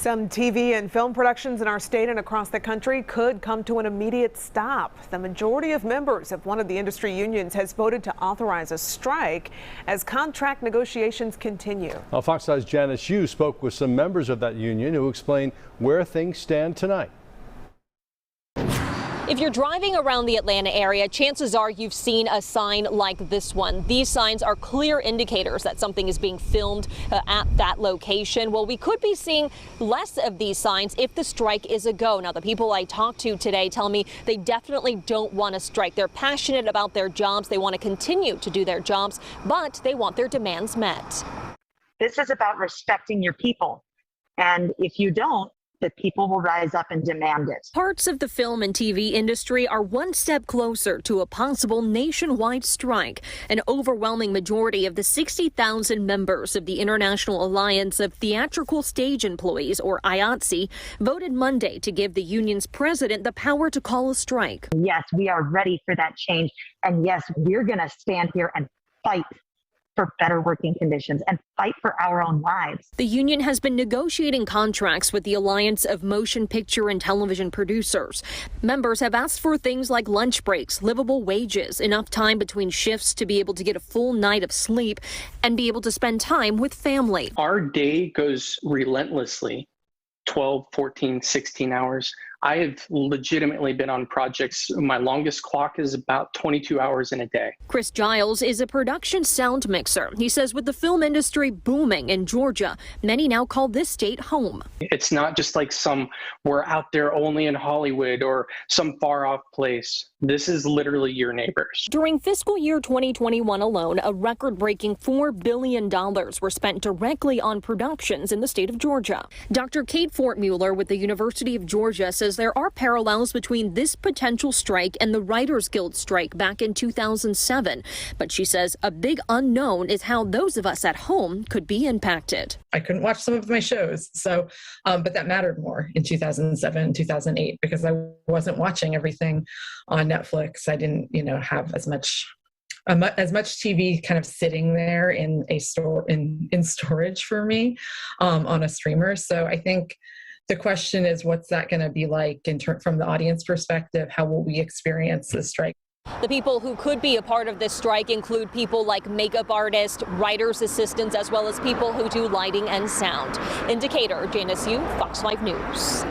Some TV and film productions in our state and across the country could come to an immediate stop. The majority of members of one of the industry unions has voted to authorize a strike as contract negotiations continue. Well, Fox 5's Janice Yu spoke with some members of that union who explain where things stand tonight. If you're driving around the Atlanta area, chances are you've seen a sign like this one. These signs are clear indicators that something is being filmed at that location. Well, we could be seeing less of these signs if the strike is a go. Now, the people I talked to today tell me they definitely don't want to strike. They're passionate about their jobs. They want to continue to do their jobs, but they want their demands met. This is about respecting your people. And if you don't, the people will rise up and demand it. Parts of the film and TV industry are one step closer to a possible nationwide strike. An overwhelming majority of the 60,000 members of the International Alliance of Theatrical Stage Employees, or IATSE, voted Monday to give the union's president the power to call a strike. Yes, we are ready for that change. And yes, we're going to stand here and fight for better working conditions and fight for our own lives. The union has been negotiating contracts with the Alliance of Motion Picture and Television Producers. Members have asked for things like lunch breaks, livable wages, enough time between shifts to be able to get a full night of sleep, and be able to spend time with family. Our day goes relentlessly, 12, 14, 16 hours. I have legitimately been on projects. My longest clock is about 22 hours in a day. Chris Giles is a production sound mixer. He says with the film industry booming in Georgia, many now call this state home. It's not just like we're out there only in Hollywood or some far off place. This is literally your neighbors. During fiscal year 2021 alone, a record-breaking $4 billion were spent directly on productions in the state of Georgia. Dr. Kate Fortmuller with the University of Georgia says there are parallels between this potential strike and the Writers Guild strike back in 2007. But she says a big unknown is how those of us at home could be impacted. I couldn't watch some of my shows, but that mattered more in 2007, 2008, because I wasn't watching everything on Netflix. I didn't, have as much TV kind of sitting there in a store in storage for me on a streamer. So I think the question is, what's that going to be like from the audience perspective? How will we experience this strike? The people who could be a part of this strike include people like makeup artists, writers' assistants, as well as people who do lighting and sound. Indicator, Janice Yu, Fox 5 News.